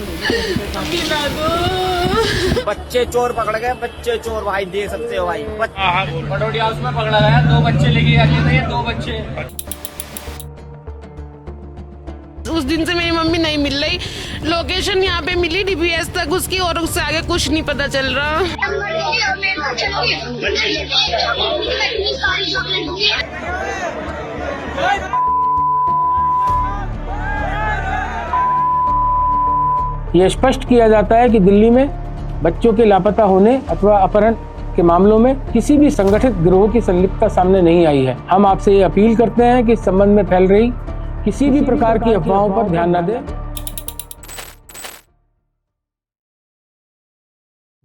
मिला दो। बच्चे चोर पकड़ गए, बच्चे चोर भाई, देख सकते हो भाई। पटोटी हाउस में पकड़ा गया, 2 बच्चे लेके आए थे, 2 बच्चे। उस दिन से मेरी मम्मी नहीं मिल रही। लोकेशन यहाँ पे मिली डीपीएस तक उसकी, और उससे आगे कुछ नहीं पता चल रहा। ये स्पष्ट किया जाता है कि दिल्ली में बच्चों के लापता होने अथवा अपहरण के मामलों में किसी भी संगठित गिरोह की संलिप्तता सामने नहीं आई है। हम आपसे ये अपील करते हैं कि इस संबंध में फैल रही किसी भी प्रकार की अफवाहों पर ध्यान न दें।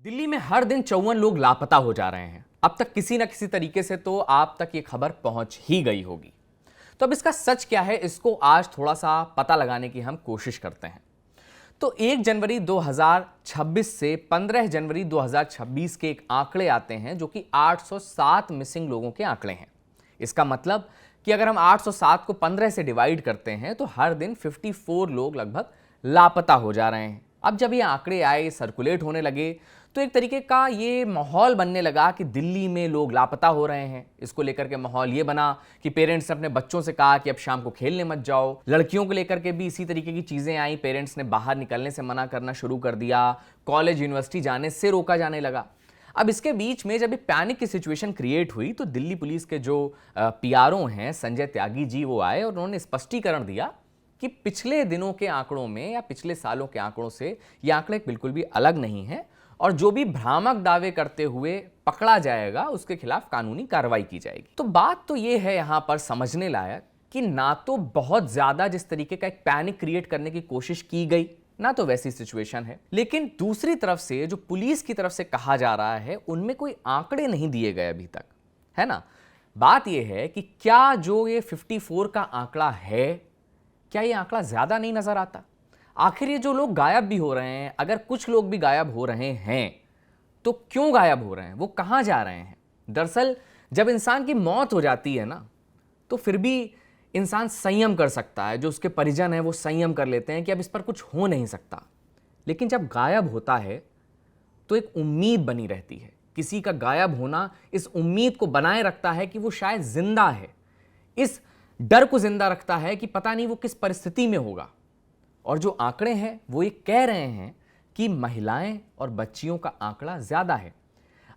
दिल्ली में हर दिन 54 लोग लापता हो जा रहे हैं। अब तक किसी न किसी तरीके से तो आप तक ये खबर पहुंच ही गई होगी। तो अब इसका सच क्या है, इसको आज थोड़ा सा पता लगाने की हम कोशिश करते हैं। तो 1 जनवरी 2026 से 15 जनवरी 2026 के एक आंकड़े आते हैं जो कि 807 मिसिंग लोगों के आंकड़े हैं। इसका मतलब कि अगर हम 807 को 15 से डिवाइड करते हैं तो हर दिन 54 लोग लगभग लापता हो जा रहे हैं। अब जब ये आंकड़े आए, सर्कुलेट होने लगे, तो एक तरीके का ये माहौल बनने लगा कि दिल्ली में लोग लापता हो रहे हैं। इसको लेकर के माहौल ये बना कि पेरेंट्स ने अपने बच्चों से कहा कि अब शाम को खेलने मत जाओ। लड़कियों को लेकर के भी इसी तरीके की चीज़ें आई, पेरेंट्स ने बाहर निकलने से मना करना शुरू कर दिया, कॉलेज यूनिवर्सिटी जाने से रोका जाने लगा। अब इसके बीच में जब ये पैनिक की सिचुएशन क्रिएट हुई तो दिल्ली पुलिस के जो पीआरओ हैं संजय त्यागी जी, वो आए और उन्होंने स्पष्टीकरण दिया कि पिछले दिनों के आंकड़ों में या पिछले सालों के आंकड़ों से ये आंकड़े बिल्कुल भी अलग नहीं है, और जो भी भ्रामक दावे करते हुए पकड़ा जाएगा उसके खिलाफ कानूनी कार्रवाई की जाएगी। तो बात तो ये है यहां पर समझने लायक कि ना तो बहुत ज्यादा जिस तरीके का एक पैनिक क्रिएट करने की कोशिश की गई, ना तो वैसी सिचुएशन है, लेकिन दूसरी तरफ से जो पुलिस की तरफ से कहा जा रहा है उनमें कोई आंकड़े नहीं दिए गए अभी तक, है ना। बात यह है कि क्या जो ये 54 का आंकड़ा है, क्या ये आंकड़ा ज्यादा नहीं नजर आता? आखिर ये जो लोग गायब भी हो रहे हैं, अगर कुछ लोग भी गायब हो रहे हैं तो क्यों गायब हो रहे हैं, वो कहां जा रहे हैं? दरअसल जब इंसान की मौत हो जाती है ना, तो फिर भी इंसान संयम कर सकता है, जो उसके परिजन हैं वो संयम कर लेते हैं कि अब इस पर कुछ हो नहीं सकता। लेकिन जब गायब होता है तो एक उम्मीद बनी रहती है। किसी का गायब होना इस उम्मीद को बनाए रखता है कि वो शायद जिंदा है, इस डर को जिंदा रखता है कि पता नहीं वो किस परिस्थिति में होगा। और जो आंकड़े हैं वो ये कह रहे हैं कि महिलाएं और बच्चियों का आंकड़ा ज्यादा है।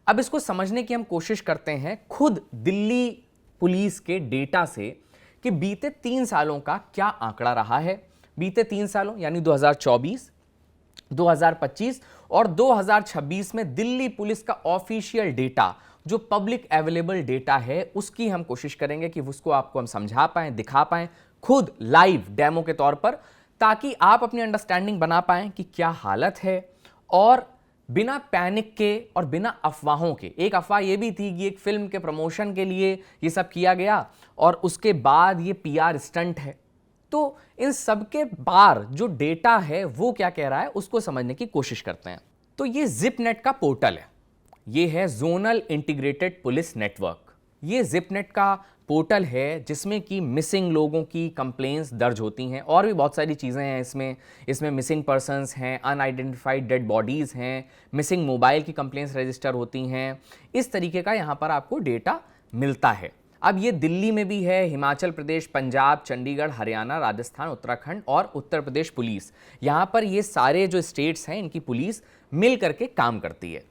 अब इसको समझने की हम कोशिश करते हैं खुद दिल्ली पुलिस के डेटा से कि बीते 3 सालों का क्या आंकड़ा रहा है। बीते 3 सालों यानी 2024, 2025 और 2026 में दिल्ली पुलिस का ऑफिशियल डेटा, जो पब्लिक अवेलेबल डेटा है, उसकी हम कोशिश करेंगे कि उसको आपको हम समझा पाएं, दिखा पाएं, खुद लाइव डेमो के तौर पर, ताकि आप अपनी अंडरस्टैंडिंग बना पाएं कि क्या हालत है। और बिना पैनिक के और बिना अफवाहों के, एक अफवाह यह भी थी कि एक फिल्म के प्रमोशन के लिए ये सब किया गया और उसके बाद ये पीआर स्टंट है। तो इन सब के पार जो डेटा है वो क्या कह रहा है, उसको समझने की कोशिश करते हैं। तो ये जिपनेट का पोर्टल है, ये है जोनल इंटीग्रेटेड पुलिस नेटवर्क। ये जिपनेट का पोर्टल है जिसमें कि मिसिंग लोगों की कंप्लेंट्स दर्ज होती हैं, और भी बहुत सारी चीज़ें हैं इसमें मिसिंग पर्सन्स हैं, अनआइडेंटिफाइड डेड बॉडीज़ हैं, मिसिंग मोबाइल की कंप्लेंट्स रजिस्टर होती हैं। इस तरीके का यहाँ पर आपको डेटा मिलता है। अब ये दिल्ली में भी है, हिमाचल प्रदेश, पंजाब, चंडीगढ़, हरियाणा, राजस्थान, उत्तराखंड और उत्तर प्रदेश पुलिस, यहाँ पर ये सारे जो स्टेट्स हैं इनकी पुलिस मिल करके काम करती है।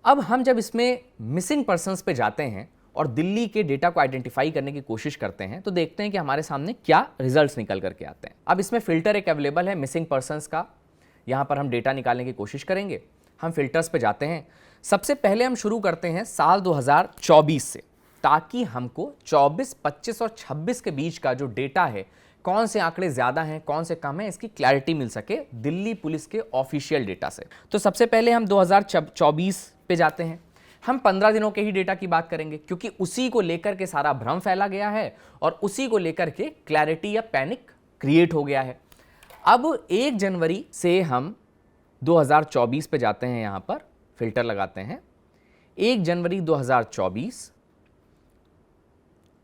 अब हम जब इसमें मिसिंग पर्सन्स पे जाते हैं और दिल्ली के डेटा को आइडेंटिफाई करने की कोशिश करते हैं तो देखते हैं कि हमारे सामने क्या रिजल्ट्स निकल करके आते हैं। अब इसमें फिल्टर एक अवेलेबल है मिसिंग पर्सन्स का, यहाँ पर हम डेटा निकालने की कोशिश करेंगे। हम फिल्टर्स पे जाते हैं। सबसे पहले हम शुरू करते हैं साल 2024 से, ताकि हमको 24, 25 और 26 के बीच का जो डेटा है, कौन से आंकड़े ज़्यादा हैं कौन से कम हैं, इसकी क्लैरिटी मिल सके दिल्ली पुलिस के ऑफिशियल डेटा से। तो सबसे पहले हम 2024 पे जाते हैं। हम 15 दिनों के ही डेटा की बात करेंगे क्योंकि उसी को लेकर के सारा भ्रम फैला गया है और उसी को लेकर के क्लैरिटी या पैनिक क्रिएट हो गया है। अब 1 जनवरी से हम 2024 पे जाते हैं, यहां पर फिल्टर लगाते हैं। 1 जनवरी 2024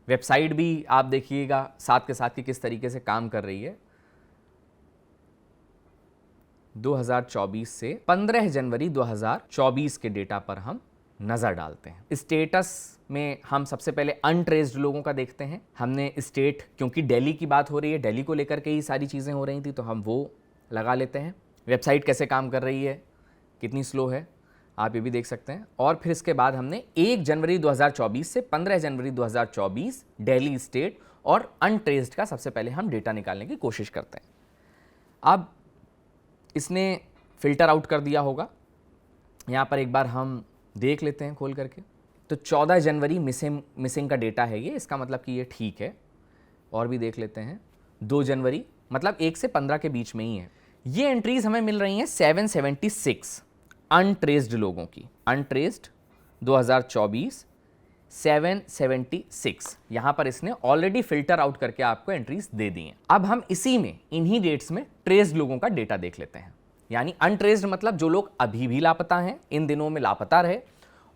वेबसाइट भी आप देखिएगा साथ के साथ कि किस तरीके से काम कर रही है। 2024 से 15 जनवरी 2024 के डेटा पर हम नज़र डालते हैं। स्टेटस में हम सबसे पहले अनट्रेस्ड लोगों का देखते हैं। हमने स्टेट, क्योंकि दिल्ली की बात हो रही है, दिल्ली को लेकर के ही सारी चीज़ें हो रही थी, तो हम वो लगा लेते हैं। वेबसाइट कैसे काम कर रही है, कितनी स्लो है, आप ये भी देख सकते हैं। और फिर इसके बाद हमने 1 जनवरी 2024 से 15 जनवरी 2024 दिल्ली स्टेट और अनट्रेस्ड का सबसे पहले हम डेटा निकालने की कोशिश करते हैं। अब इसने फिल्टर आउट कर दिया होगा, यहाँ पर एक बार हम देख लेते हैं खोल करके। तो 14 जनवरी मिसिंग का डेटा है ये, इसका मतलब कि ये ठीक है। और भी देख लेते हैं। 2 जनवरी, मतलब 1 से 15 के बीच में ही है। ये एंट्रीज हमें मिल रही हैं 776 अनट्रेस्ड लोगों की। अनट्रेस्ड 2024 776, यहाँ पर इसने ऑलरेडी फिल्टर आउट करके आपको एंट्रीज दे दी हैं। अब हम इसी में, इन्हीं डेट्स में ट्रेस्ड लोगों का डेटा देख लेते हैं। यानी अनट्रेस्ड मतलब जो लोग अभी भी लापता हैं, इन दिनों में लापता रहे,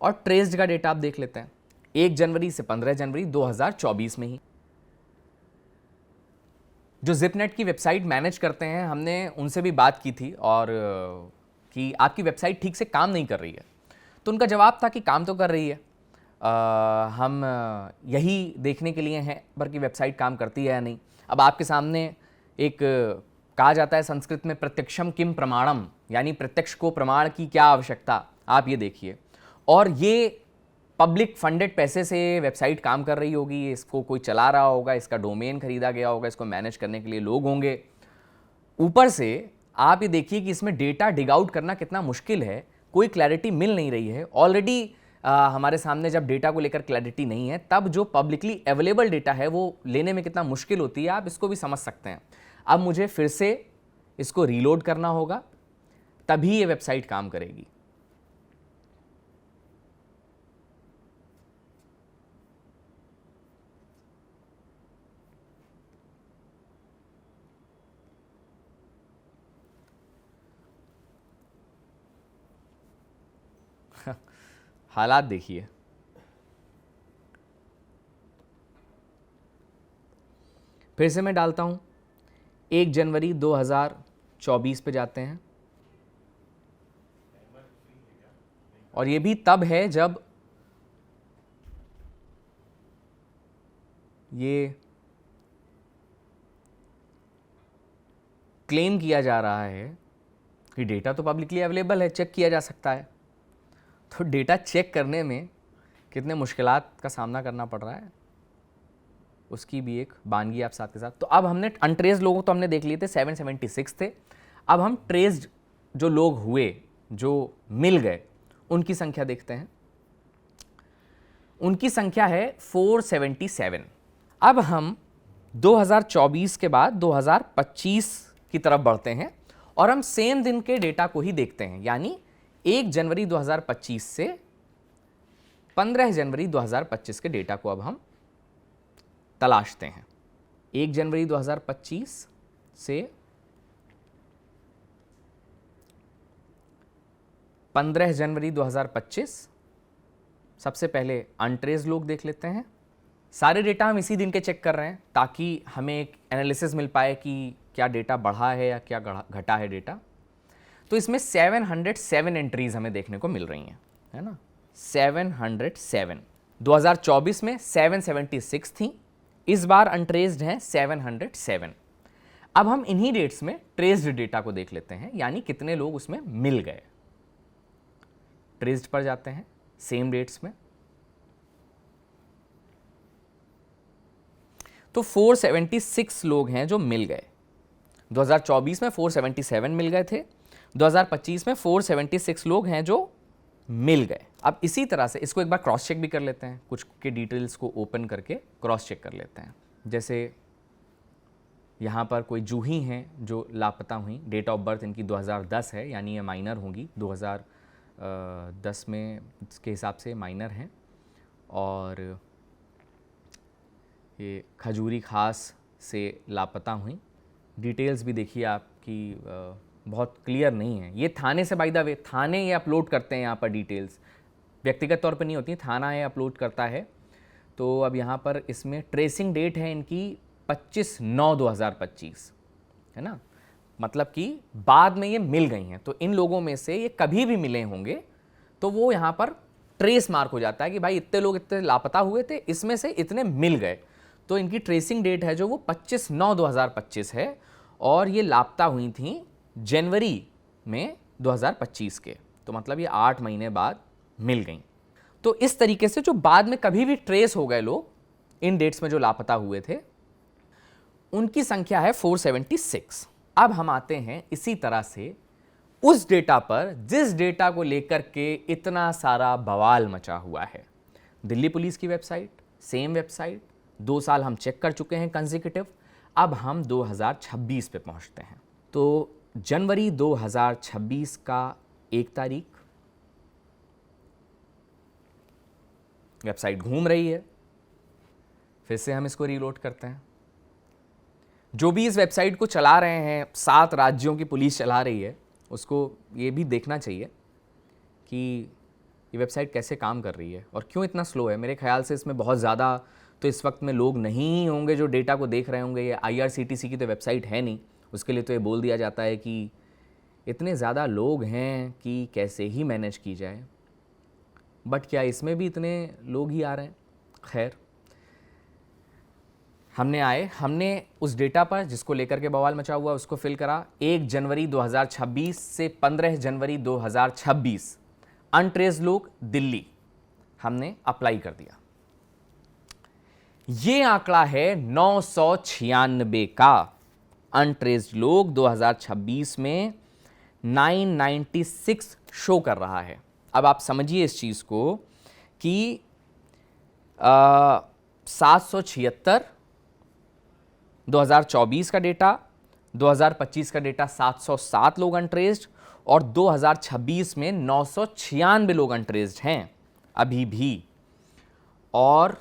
और ट्रेस्ड का डेटा आप देख लेते हैं 1 जनवरी से 15 जनवरी 2024 में ही। जो जिपनेट की वेबसाइट मैनेज करते हैं, हमने उनसे भी बात की थी और कि आपकी वेबसाइट ठीक से काम नहीं कर रही है। तो उनका जवाब था कि काम तो कर रही है, हम यही देखने के लिए हैं पर कि वेबसाइट काम करती है या नहीं। अब आपके सामने एक कहा जाता है संस्कृत में प्रत्यक्षम किम प्रमाणम, यानी प्रत्यक्ष को प्रमाण की क्या आवश्यकता, आप ये देखिए। और ये पब्लिक फंडेड पैसे से वेबसाइट काम कर रही होगी, इसको कोई चला रहा होगा, इसका डोमेन खरीदा गया होगा, इसको मैनेज करने के लिए लोग होंगे। ऊपर से आप ये देखिए कि इसमें डेटा डिग आउट करना कितना मुश्किल है, कोई क्लैरिटी मिल नहीं रही है। ऑलरेडी हमारे सामने जब डेटा को लेकर क्लैरिटी नहीं है, तब जो पब्लिकली अवेलेबल डेटा है वो लेने में कितना मुश्किल होती है, आप इसको भी समझ सकते हैं। अब मुझे फिर से इसको रीलोड करना होगा, तभी ये वेबसाइट काम करेगी। हालात देखिए, फिर से मैं डालता हूं 1 जनवरी 2024 पे जाते हैं, और ये भी तब है जब ये क्लेम किया जा रहा है कि डेटा तो पब्लिकली अवेलेबल है, चेक किया जा सकता है। तो डेटा चेक करने में कितने मुश्किलात का सामना करना पड़ रहा है, उसकी भी एक बानगी आप साथ के साथ। तो अब हमने अनट्रेस्ड लोगों तो हमने देख लिए थे, 776 थे। अब हम ट्रेस्ड जो लोग हुए, जो मिल गए, उनकी संख्या देखते हैं। उनकी संख्या है 477। अब हम 2024 के बाद 2025 की तरफ बढ़ते हैं और हम सेम दिन के डेटा को ही देखते हैं, यानी 1 जनवरी 2025 से 15 जनवरी 2025 के डेटा को अब हम तलाशते हैं। 1 जनवरी 2025 से 15 जनवरी 2025 सबसे पहले अनट्रेस्ड लोग देख लेते हैं। सारे डेटा हम इसी दिन के चेक कर रहे हैं ताकि हमें एक एनालिसिस मिल पाए कि क्या डेटा बढ़ा है या क्या घटा है डेटा। तो इसमें 707 एंट्रीज हमें देखने को मिल रही हैं, है ना, 707। 2024 में 776 थी, इस बार अनट्रेस्ड हैं 707। अब हम इन्हीं डेट्स में ट्रेस्ड डेटा को देख लेते हैं, यानी कितने लोग उसमें मिल गए। ट्रेस्ड पर जाते हैं सेम डेट्स में, तो 476 लोग हैं जो मिल गए। 2024 में 477 मिल गए थे, 2025 में 476 लोग हैं जो मिल गए। अब इसी तरह से इसको एक बार क्रॉस चेक भी कर लेते हैं, कुछ के डिटेल्स को ओपन करके क्रॉस चेक कर लेते हैं। जैसे यहाँ पर कोई जूही हैं जो लापता हुई, डेट ऑफ बर्थ इनकी 2010 है, यानी ये माइनर होंगी, 2010 में इसके हिसाब से माइनर हैं। और ये खजूरी खास से लापता हुई। डिटेल्स भी देखिए आपकी बहुत क्लियर नहीं है। ये थाने से बाय द वे, थाने ये अपलोड करते हैं यहाँ पर डिटेल्स, व्यक्तिगत तौर पे नहीं होती, थाना ये अपलोड करता है। तो अब यहाँ पर इसमें ट्रेसिंग डेट है इनकी 25/9/2025, है ना, मतलब कि बाद में ये मिल गई हैं। तो इन लोगों में से ये कभी भी मिले होंगे तो वो यहाँ पर ट्रेस मार्क हो जाता है कि भाई इतने लोग इतने लापता हुए थे, इसमें से इतने मिल गए। तो इनकी ट्रेसिंग डेट है जो वो 25/9/2025 है और ये लापता हुई थी जनवरी में 2025 के। तो मतलब ये 8 महीने बाद मिल गई। तो इस तरीके से जो बाद में कभी भी ट्रेस हो गए लोग इन डेट्स में जो लापता हुए थे उनकी संख्या है 476। अब हम आते हैं इसी तरह से उस डेटा पर जिस डेटा को लेकर के इतना सारा बवाल मचा हुआ है। दिल्ली पुलिस की वेबसाइट, सेम वेबसाइट, 2 साल हम चेक कर चुके हैं कंसेक्यूटिव। अब हम 2026 पे पहुंचते हैं। तो जनवरी 2026 का 1 तारीख वेबसाइट घूम रही है। फिर से हम इसको रीलोड करते हैं। जो भी इस वेबसाइट को चला रहे हैं, 7 राज्यों की पुलिस चला रही है, उसको ये भी देखना चाहिए कि ये वेबसाइट कैसे काम कर रही है और क्यों इतना स्लो है। मेरे ख्याल से इसमें बहुत ज़्यादा तो इस वक्त में लोग नहीं होंगे जो डेटा को देख रहे होंगे। ये IRCTC की तो वेबसाइट है नहीं, उसके लिए तो ये बोल दिया जाता है कि इतने ज़्यादा लोग हैं कि कैसे ही मैनेज की जाए। बट क्या इसमें भी इतने लोग ही आ रहे हैं? खैर, हमने उस डेटा पर जिसको लेकर के बवाल मचा हुआ उसको फिल करा। 1 जनवरी 2026 से 15 जनवरी 2026 अनट्रेस लोग दिल्ली हमने अप्लाई कर दिया। ये आंकड़ा है 996 का। अनट्रेस्ड लोग 2026 में 996 शो कर रहा है। अब आप समझिए इस चीज़ को कि 776 2024 का डेटा, 2025 का डेटा 707 लोग अनट्रेस्ड और 2026 में 996 लोग अनट्रेस्ड हैं अभी भी। और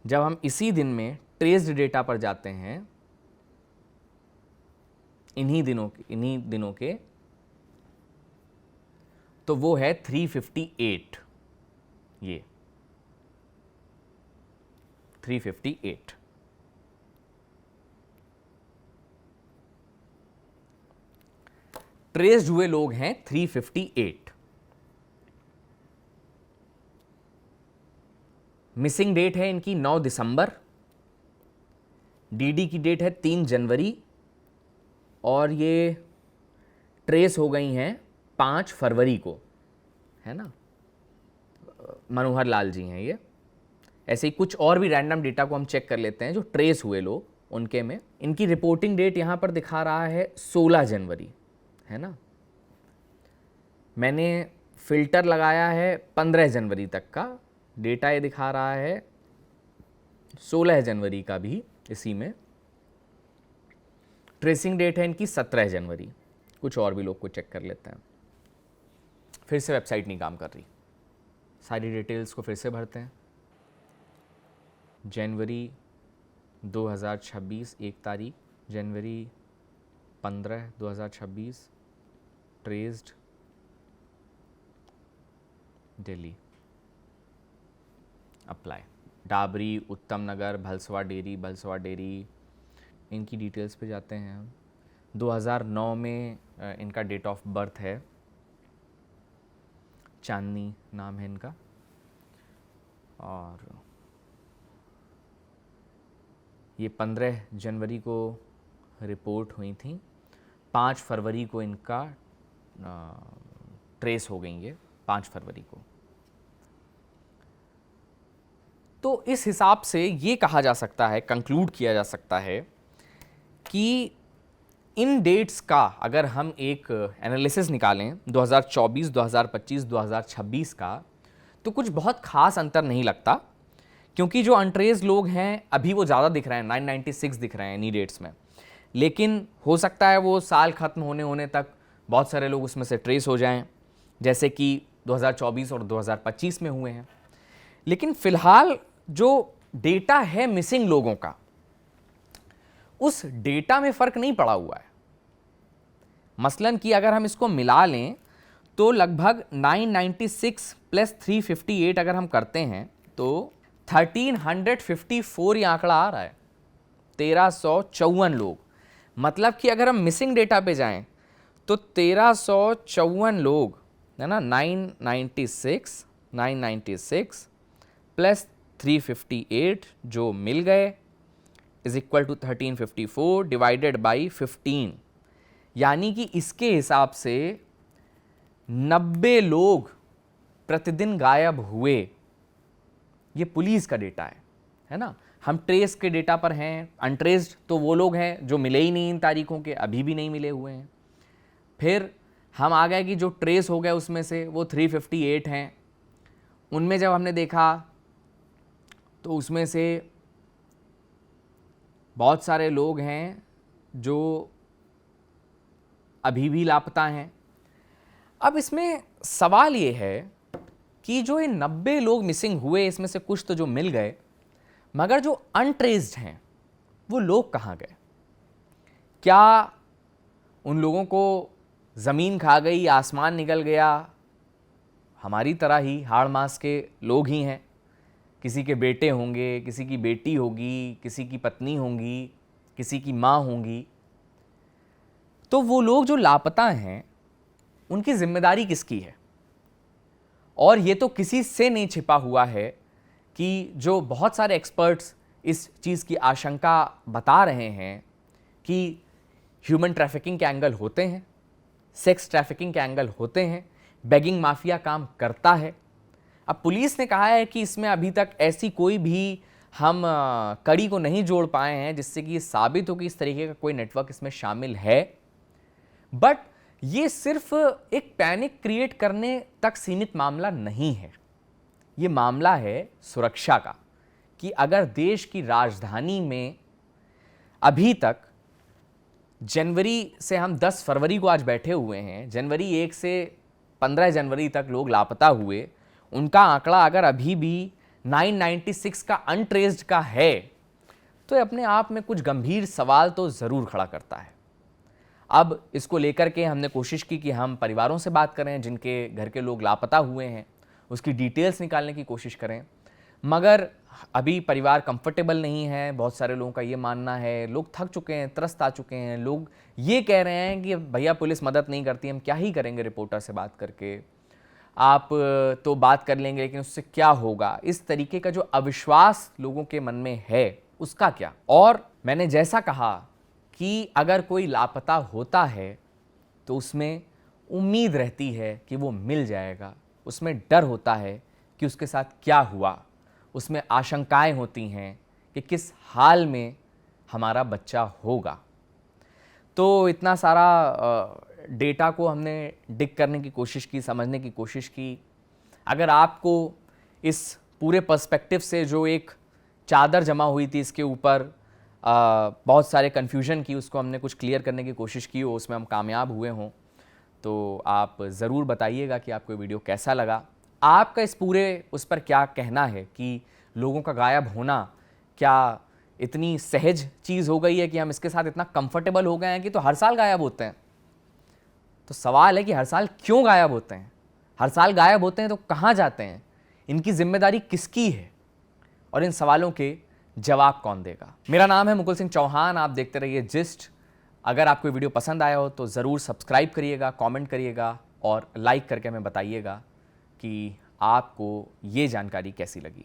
जब हम इसी दिन में ट्रेस्ड डेटा पर जाते हैं इन्हीं दिनों के तो वो है 358। ये 358 ट्रेस्ड हुए लोग हैं 358। मिसिंग डेट है इनकी 9 दिसंबर। डीडी की डेट है 3 जनवरी और ये ट्रेस हो गई हैं 5 फरवरी को, है ना। मनोहर लाल जी हैं ये। ऐसे ही कुछ और भी रैंडम डेटा को हम चेक कर लेते हैं जो ट्रेस हुए लोग उनके में। इनकी रिपोर्टिंग डेट यहाँ पर दिखा रहा है 16 जनवरी, है ना। मैंने फिल्टर लगाया है 15 जनवरी तक का डेटा, ये दिखा रहा है 16 जनवरी का भी इसी में। ट्रेसिंग डेट है इनकी 17 जनवरी। कुछ और भी लोग को चेक कर लेते हैं। फिर से वेबसाइट नहीं काम कर रही। सारी डिटेल्स को फिर से भरते हैं। जनवरी 2026 1 तारीख, जनवरी 15 2026 ट्रेस्ड दिल्ली, अप्लाई। डाबरी, उत्तम नगर, भलसवा डेरी, इनकी डिटेल्स पे जाते हैं हम। 2009 में इनका डेट ऑफ बर्थ है, चांदनी नाम है इनका। और ये 15 जनवरी को रिपोर्ट हुई थी, 5 फरवरी को इनका ट्रेस हो गई ये 5 फरवरी को। तो इस हिसाब से ये कहा जा सकता है, कंक्लूड किया जा सकता है कि इन डेट्स का अगर हम एक एनालिसिस निकालें 2024, 2025, 2026 का, तो कुछ बहुत खास अंतर नहीं लगता, क्योंकि जो अनट्रेस्ड लोग हैं अभी वो ज़्यादा दिख रहे हैं, 996 दिख रहे हैं इन्हीं डेट्स में। लेकिन हो सकता है वो साल ख़त्म होने तक बहुत सारे लोग उसमें से ट्रेस हो जाएं, जैसे कि 2024 और 2025 में हुए हैं। लेकिन फ़िलहाल जो डेटा है मिसिंग लोगों का, उस डेटा में फ़र्क नहीं पड़ा हुआ है। मसलन कि अगर हम इसको मिला लें तो लगभग 996 प्लस 358 अगर हम करते हैं तो 1354 ये आंकड़ा आ रहा है। 1354 लोग, मतलब कि अगर हम मिसिंग डेटा पे जाएं तो 1354 लोग है ना, 996 प्लस 358 जो मिल गए is equal to 1354 divided by 15, यानी कि इसके हिसाब से 90 लोग प्रतिदिन गायब हुए। ये पुलिस का डेटा है ना। हम ट्रेस के डेटा पर हैं, अनट्रेस्ड तो वो लोग हैं जो मिले ही नहीं इन तारीखों के, अभी भी नहीं मिले हुए हैं। फिर हम आ गए कि जो ट्रेस हो गए उसमें से वो 358 हैं। उनमें जब हमने देखा तो उसमें से बहुत सारे लोग हैं जो अभी भी लापता हैं। अब इसमें सवाल ये है कि जो ये 90 लोग मिसिंग हुए, इसमें से कुछ तो जो मिल गए, मगर जो अनट्रेस्ड हैं वो लोग कहाँ गए? क्या उन लोगों को ज़मीन खा गई, आसमान निकल गया? हमारी तरह ही हाड़ मास के लोग ही हैं। किसी के बेटे होंगे, किसी की बेटी होगी, किसी की पत्नी होंगी, किसी की माँ होंगी। तो वो लोग जो लापता हैं उनकी जिम्मेदारी किसकी है? और ये तो किसी से नहीं छिपा हुआ है कि जो बहुत सारे एक्सपर्ट्स इस चीज़ की आशंका बता रहे हैं कि ह्यूमन ट्रैफिकिंग के एंगल होते हैं, सेक्स ट्रैफिकिंग के एंगल होते हैं, बेगिंग माफिया काम करता है। अब पुलिस ने कहा है कि इसमें अभी तक ऐसी कोई भी हम कड़ी को नहीं जोड़ पाए हैं जिससे कि ये साबित हो कि इस तरीके का कोई नेटवर्क इसमें शामिल है। बट ये सिर्फ एक पैनिक क्रिएट करने तक सीमित मामला नहीं है। ये मामला है सुरक्षा का, कि अगर देश की राजधानी में अभी तक जनवरी से, हम 10 फरवरी को आज बैठे हुए हैं, जनवरी 1 से 15 जनवरी तक लोग लापता हुए, उनका आंकड़ा अगर अभी भी 996 का अनट्रेस्ड का है, तो अपने आप में कुछ गंभीर सवाल तो ज़रूर खड़ा करता है। अब इसको लेकर के हमने कोशिश की कि हम परिवारों से बात करें जिनके घर के लोग लापता हुए हैं, उसकी डिटेल्स निकालने की कोशिश करें, मगर अभी परिवार कंफर्टेबल नहीं है। बहुत सारे लोगों का ये मानना है, लोग थक चुके हैं, त्रस्त आ चुके हैं। लोग ये कह रहे हैं कि भैया पुलिस मदद नहीं करती, हम क्या ही करेंगे रिपोर्टर से बात करके, आप तो बात कर लेंगे लेकिन उससे क्या होगा। इस तरीके का जो अविश्वास लोगों के मन में है उसका क्या। और मैंने जैसा कहा कि अगर कोई लापता होता है तो उसमें उम्मीद रहती है कि वो मिल जाएगा, उसमें डर होता है कि उसके साथ क्या हुआ, उसमें आशंकाएं होती हैं कि किस हाल में हमारा बच्चा होगा। तो इतना सारा डेटा को हमने डिग करने की कोशिश की, समझने की कोशिश की। अगर आपको इस पूरे पर्सपेक्टिव से जो एक चादर जमा हुई थी, इसके ऊपर बहुत सारे कन्फ्यूजन की, उसको हमने कुछ क्लियर करने की कोशिश की हो, उसमें हम कामयाब हुए हों, तो आप ज़रूर बताइएगा कि आपको वीडियो कैसा लगा। आपका इस पूरे उस पर क्या कहना है कि लोगों का गायब होना क्या इतनी सहज चीज़ हो गई है कि हम इसके साथ इतना कंफर्टेबल हो गए हैं कि तो हर साल गायब होते हैं। तो सवाल है कि हर साल क्यों गायब होते हैं? हर साल गायब होते हैं तो कहाँ जाते हैं? इनकी जिम्मेदारी किसकी है? और इन सवालों के जवाब कौन देगा? मेरा नाम है मुकुल सिंह चौहान, आप देखते रहिए जिस्ट। अगर आपको वीडियो पसंद आया हो तो ज़रूर सब्सक्राइब करिएगा, कमेंट करिएगा और लाइक करके हमें बताइएगा कि आपको ये जानकारी कैसी लगी।